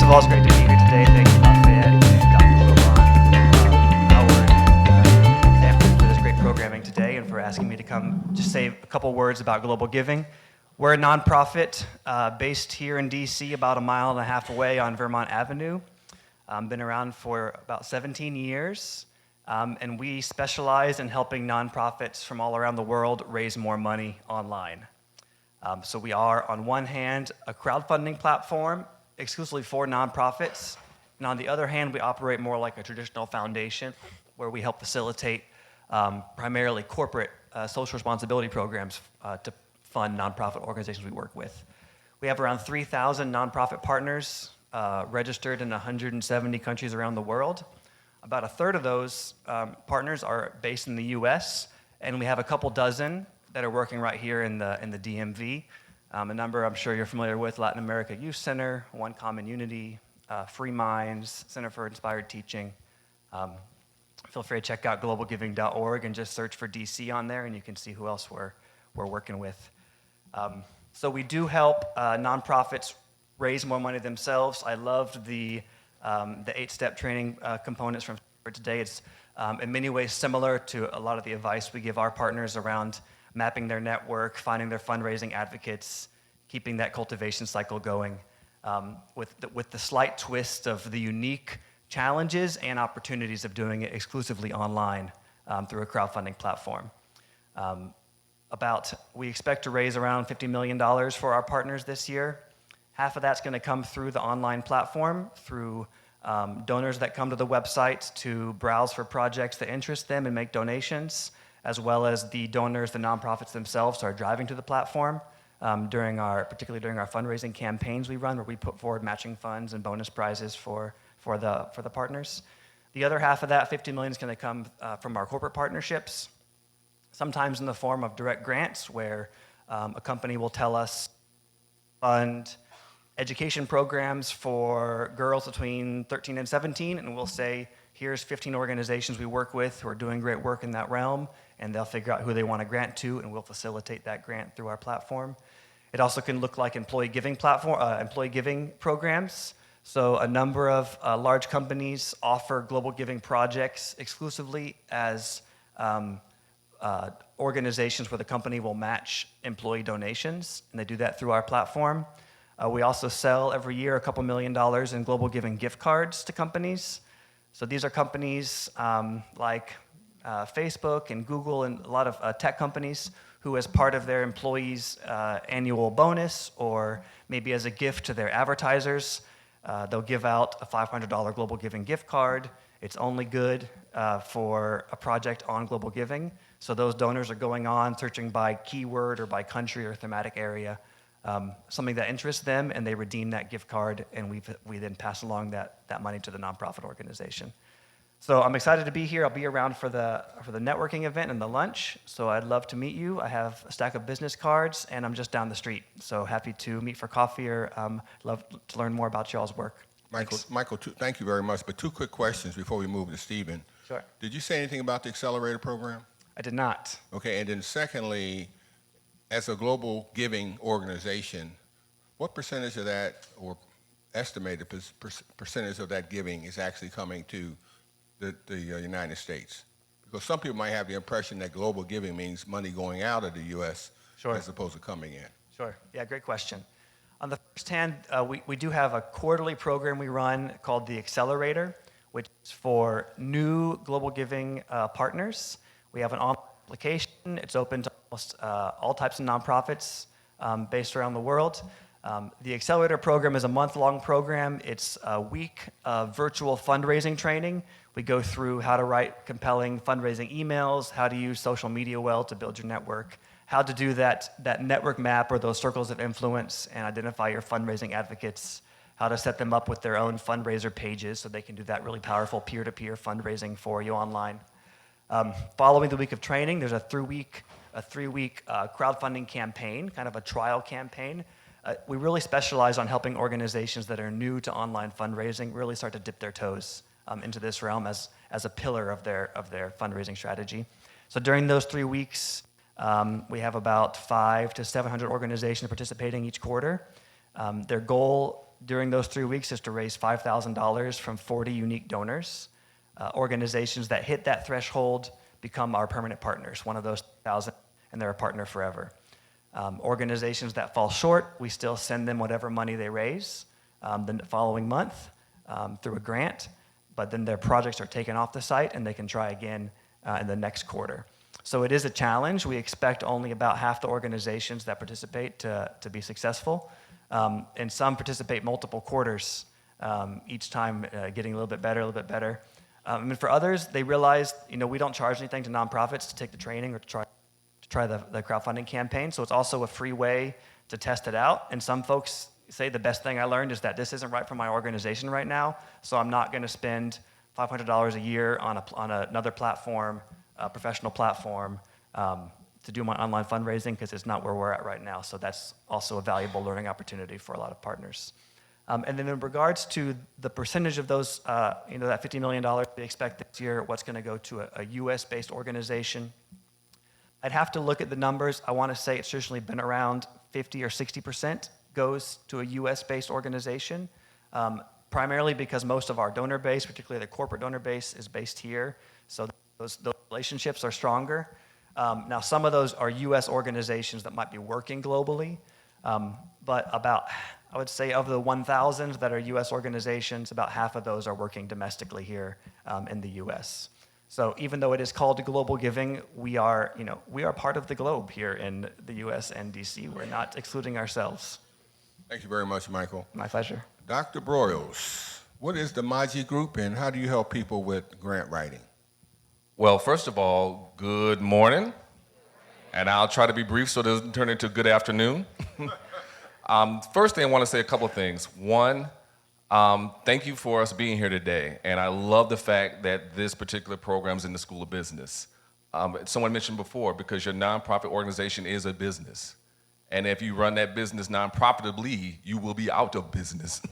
of all, it's great to be here today. Thank you, Lafayette and Dr. Wilbon, Howard, and Stanford for this great programming today and for asking me to come just say a couple words about global giving. We're a nonprofit based here in DC, about a mile and a half away on Vermont Avenue. Been around for about 17 years, and we specialize in helping nonprofits from all around the world raise more money online. So we are, on one hand, a crowdfunding platform exclusively for nonprofits, and on the other hand, we operate more like a traditional foundation where we help facilitate primarily corporate social responsibility programs to fund nonprofit organizations we work with. We have around 3,000 nonprofit partners registered in 170 countries around the world. About a third of those partners are based in the US, and we have a couple dozen that are working right here in the DMV. A number I'm sure you're familiar with: Latin America Youth Center, One Common Unity, Free Minds, Center for Inspired Teaching. Feel free to check out globalgiving.org and just search for DC on there, and you can see who else we're working with. So we do help nonprofits raise more money themselves. I loved the 8-step training components from today. It's in many ways similar to a lot of the advice we give our partners around mapping their network, finding their fundraising advocates, keeping that cultivation cycle going, with the slight twist of the unique challenges and opportunities of doing it exclusively online through a crowdfunding platform. We expect to raise around $50 million for our partners this year. Half of that's going to come through the online platform, through donors that come to the website to browse for projects that interest them and make donations, as well as the donors, the nonprofits themselves, are driving to the platform particularly during our fundraising campaigns we run, where we put forward matching funds and bonus prizes for the partners. The other half of that, $50 million, is going to come from our corporate partnerships, sometimes in the form of direct grants, where a company will tell us fund education programs for girls between 13 and 17, and we'll say, here's 15 organizations we work with who are doing great work in that realm, and they'll figure out who they want to grant to, and we'll facilitate that grant through our platform. It also can look like employee giving programs. So a number of large companies offer global giving projects exclusively as organizations where the company will match employee donations, and they do that through our platform. We also sell every year a couple $1 million in global giving gift cards to companies. So these are companies like Facebook and Google and a lot of tech companies who, as part of their employees' annual bonus, or maybe as a gift to their advertisers, they'll give out a $500 global giving gift card. It's only good for a project on global giving. So those donors are going on, searching by keyword or by country or thematic area, something that interests them, and they redeem that gift card, and we then pass along that money to the nonprofit organization. So I'm excited to be here. I'll be around for the networking event and the lunch, so I'd love to meet you. I have a stack of business cards, and I'm just down the street, so happy to meet for coffee or love to learn more about y'all's work. Michael, thank you very much, but two quick questions before we move to Stephen. Sure. Did you say anything about the accelerator program? I did not. Okay, and then secondly, as a global giving organization, what percentage of that, or estimated percentage of that giving, is actually coming to the United States? Because some people might have the impression that global giving means money going out of the U.S. Sure. as opposed to coming in. Sure. Yeah, great question. On the first hand, we do have a quarterly program we run called the Accelerator, which is for new global giving partners. We have an online application. It's open to almost all types of nonprofits based around the world. The Accelerator program is a month-long program. It's a week of virtual fundraising training. We go through how to write compelling fundraising emails, how to use social media well to build your network, how to do that network map or those circles of influence and identify your fundraising advocates, how to set them up with their own fundraiser pages so they can do that really powerful peer-to-peer fundraising for you online. Following the week of training, there's a three-week crowdfunding campaign, kind of a trial campaign. We really specialize on helping organizations that are new to online fundraising really start to dip their toes into this realm as a pillar of their fundraising strategy. So during those 3 weeks, we have about 500 to 700 organizations participating each quarter. Their goal during those 3 weeks is to raise $5,000 from 40 unique donors. Organizations that hit that threshold become our permanent partners, one of those 1,000, and they're a partner forever. Organizations that fall short, we still send them whatever money they raise the following month through a grant, but then their projects are taken off the site and they can try again in the next quarter. So it is a challenge. We expect only about half the organizations that participate to be successful, and some participate multiple quarters, each time getting a little bit better. And for others, they realize, we don't charge anything to nonprofits to take the training or to try the crowdfunding campaign, so it's also a free way to test it out. And some folks say the best thing I learned is that this isn't right for my organization right now, so I'm not going to spend $500 a year on another platform, a professional platform, to do my online fundraising, because it's not where we're at right now. So that's also a valuable learning opportunity for a lot of partners. And then in regards to the percentage of those, that $50 million we expect this year, what's going to go to a US-based organization, I'd have to look at the numbers. I want to say it's traditionally been around 50 or 60% goes to a US-based organization, primarily because most of our donor base, particularly the corporate donor base, is based here. So those relationships are stronger. Now, some of those are US organizations that might be working globally, but about, I would say, of the 1,000 that are US organizations, about half of those are working domestically here in the US. So even though it is called global giving, we are part of the globe here in the US and DC. We're not excluding ourselves. Thank you very much, Michael. My pleasure. Dr. Broyles, what is the Maji Group and how do you help people with grant writing? Well, first of all, good morning. And I'll try to be brief so it doesn't turn into good afternoon. First thing, I want to say a couple of things. One, thank you for us being here today. And I love the fact that this particular program is in the School of Business. Someone mentioned before, because your nonprofit organization is a business. And if you run that business non-profitably, you will be out of business.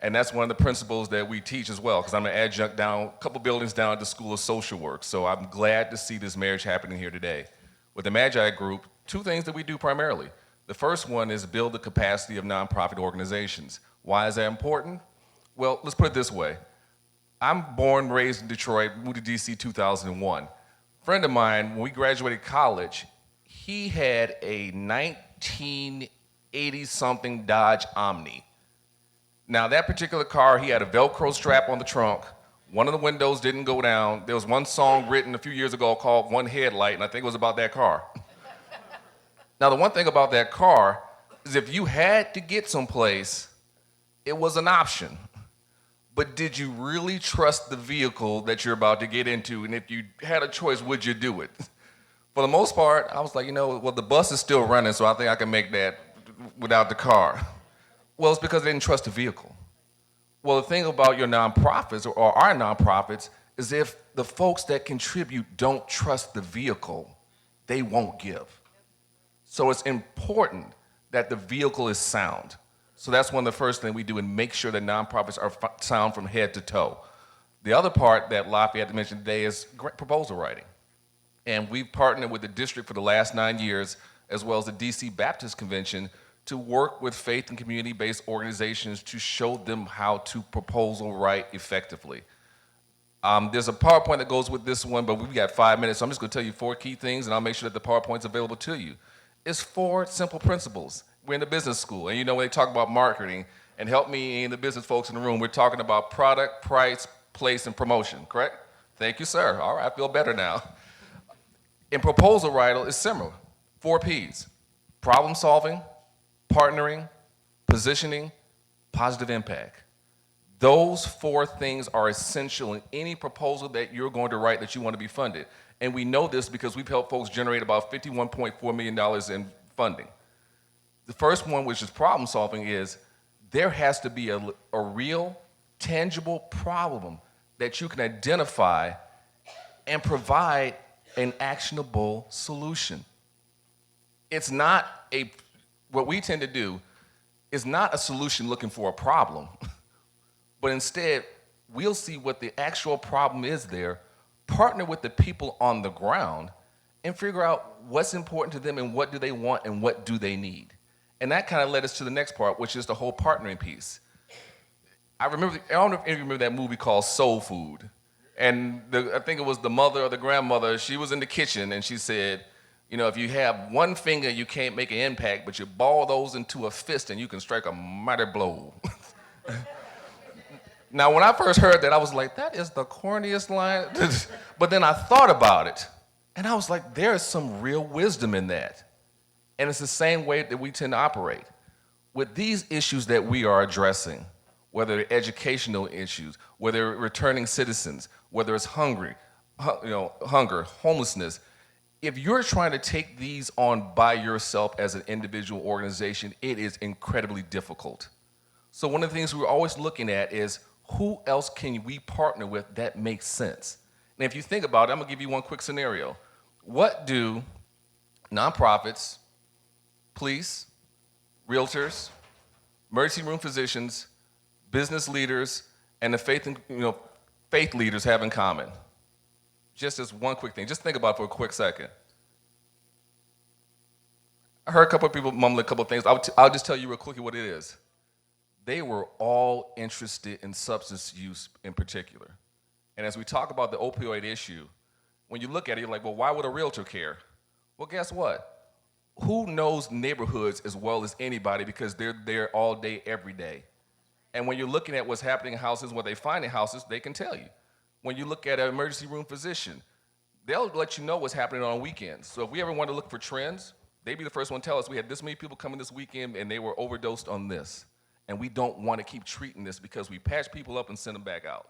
And that's one of the principles that we teach as well, because I'm an adjunct down, a couple buildings down at the School of Social Work. So I'm glad to see this marriage happening here today. With the Magi Group, two things that we do primarily. The first one is build the capacity of nonprofit organizations. Why is that important? Well, let's put it this way. I'm born, raised in Detroit, moved to DC 2001. A friend of mine, when we graduated college, he had a 1980-something Dodge Omni. Now, that particular car, he had a Velcro strap on the trunk. One of the windows didn't go down. There was one song written a few years ago called One Headlight, and I think it was about that car. Now, the one thing about that car is if you had to get someplace, it was an option. But did you really trust the vehicle that you're about to get into? And if you had a choice, would you do it? For the most part, I was like, the bus is still running, so I think I can make that without the car. Well, it's because they didn't trust the vehicle. Well, the thing about your nonprofits or our nonprofits is if the folks that contribute don't trust the vehicle, they won't give. So it's important that the vehicle is sound. So that's one of the first things we do, and make sure that nonprofits are sound from head to toe. The other part that Lafayette mentioned today is proposal writing. And we've partnered with the district for the last 9 years, as well as the DC Baptist Convention, to work with faith and community-based organizations to show them how to proposal write effectively. There's a PowerPoint that goes with this one, but we've got 5 minutes, so I'm just going to tell you 4 key things, and I'll make sure that the PowerPoint's available to you. It's 4 simple principles. We're in the business school, and when they talk about marketing, and help me and the business folks in the room, we're talking about product, price, place, and promotion, correct? Thank you, sir. All right, I feel better now. In proposal writing, it's similar. 4 Ps: problem solving, partnering, positioning, positive impact. Those 4 things are essential in any proposal that you're going to write that you want to be funded. And we know this because we've helped folks generate about $51.4 million in funding. The first one, which is problem solving, is there has to be a real, tangible problem that you can identify and provide an actionable solution. It's not what we tend to do is not a solution looking for a problem, but instead, we'll see what the actual problem is there, partner with the people on the ground, and figure out what's important to them and what do they want and what do they need. And that kind of led us to the next part, which is the whole partnering piece. I don't know if you remember that movie called Soul Food. And I think it was the mother or the grandmother, she was in the kitchen and she said, you know, if you have one finger, you can't make an impact, but you ball those into a fist and you can strike a mighty blow. Now, when I first heard that, I was like, that is the corniest line. But then I thought about it, and I was like, there is some real wisdom in that. And it's the same way that we tend to operate. With these issues that we are addressing, whether they're educational issues, whether returning citizens, whether it's hunger, homelessness, if you're trying to take these on by yourself as an individual organization, it is incredibly difficult. So one of the things we're always looking at is who else can we partner with that makes sense? And if you think about it, I'm gonna give you one quick scenario. What do nonprofits, police, realtors, emergency room physicians, business leaders, and the faith leaders have in common? Just as one quick thing, just think about it for a quick second. I heard a couple of people mumbling a couple of things. I'll just tell you real quickly what it is. They were all interested in substance use in particular. And as we talk about the opioid issue, when you look at it, you're like, well, why would a realtor care? Well, guess what? Who knows neighborhoods as well as anybody because they're there all day, every day. And when you're looking at what's happening in houses, what they find in houses, they can tell you. When you look at an emergency room physician, they'll let you know what's happening on weekends. So if we ever want to look for trends, they'd be the first one to tell us we had this many people coming this weekend and they were overdosed on this. And we don't want to keep treating this because we patch people up and send them back out.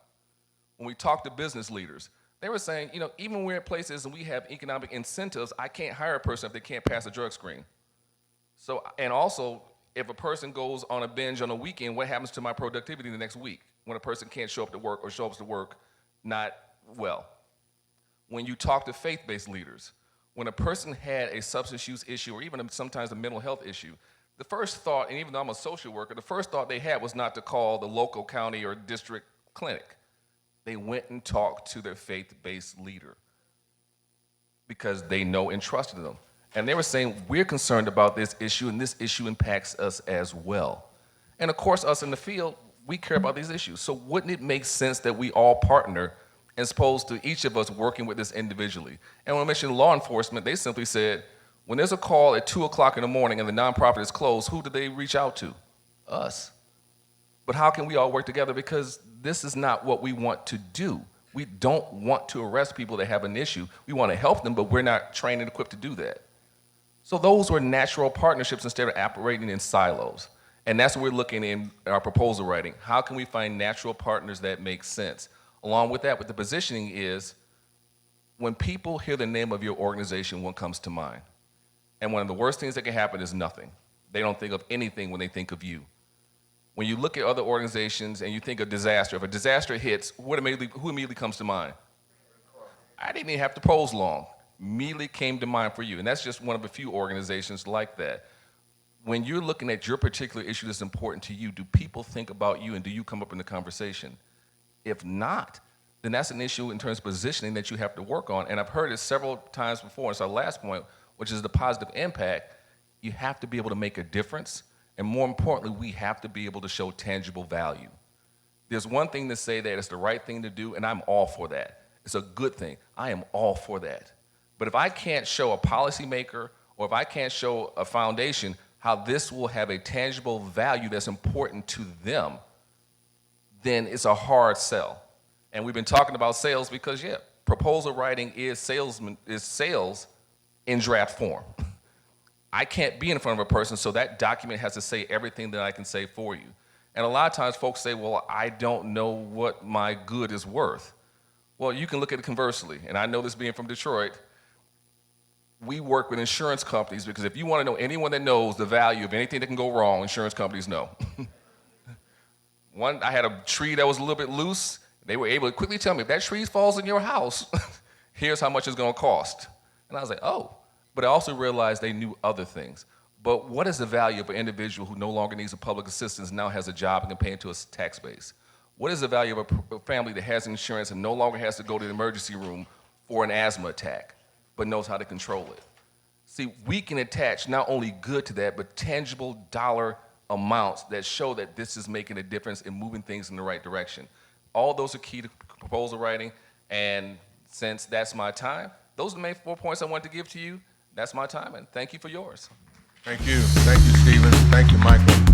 When we talk to business leaders, they were saying, even when we're in places and we have economic incentives, I can't hire a person if they can't pass a drug screen. So, and also, if a person goes on a binge on a weekend, what happens to my productivity the next week when a person can't show up to work or show up to work not well? When you talk to faith-based leaders, when a person had a substance use issue or even sometimes a mental health issue, the first thought, and even though I'm a social worker, the first thought they had was not to call the local county or district clinic. They went and talked to their faith-based leader because they know and trusted them. And they were saying, we're concerned about this issue, and this issue impacts us as well. And of course, us in the field, we care about these issues. So wouldn't it make sense that we all partner as opposed to each of us working with this individually? And when I mentioned law enforcement, they simply said, when there's a call at 2 o'clock in the morning and the nonprofit is closed, who do they reach out to? Us. But how can we all work together? Because this is not what we want to do. We don't want to arrest people that have an issue. We want to help them, but we're not trained and equipped to do that. So those were natural partnerships instead of operating in silos. And that's what we're looking in our proposal writing. How can we find natural partners that make sense? Along with that, with the positioning is, when people hear the name of your organization, what comes to mind? And one of the worst things that can happen is nothing. They don't think of anything when they think of you. When you look at other organizations and you think of disaster, if a disaster hits, who immediately comes to mind? I didn't even have to pose long. Immediately came to mind for you. And that's just one of a few organizations like that. When you're looking at your particular issue that's important to you, do people think about you and do you come up in the conversation? If not, then that's an issue in terms of positioning that you have to work on. And I've heard it several times before. It's our last point, which is the positive impact. You have to be able to make a difference. And more importantly, we have to be able to show tangible value. There's one thing to say that it's the right thing to do, and I'm all for that. It's a good thing. I am all for that. But if I can't show a policymaker or if I can't show a foundation how this will have a tangible value that's important to them, then it's a hard sell. And we've been talking about sales because, proposal writing is sales in draft form. I can't be in front of a person, so that document has to say everything that I can say for you. And a lot of times folks say, well, I don't know what my good is worth. Well, you can look at it conversely. And I know this being from Detroit, we work with insurance companies because if you want to know anyone that knows the value of anything that can go wrong, insurance companies know. I had a tree that was a little bit loose. They were able to quickly tell me, if that tree falls in your house, here's how much it's going to cost. And I was like, oh. But I also realized they knew other things. But what is the value of an individual who no longer needs a public assistance, now has a job and can pay into a tax base? What is the value of a family that has insurance and no longer has to go to the emergency room for an asthma attack, but knows how to control it? See, we can attach not only good to that, but tangible dollar amounts that show that this is making a difference in moving things in the right direction. All those are key to proposal writing, and since that's my time, those are the main 4 points I wanted to give to you. That's my time, and thank you for yours. Thank you. Thank you, Stephen. Thank you, Michael.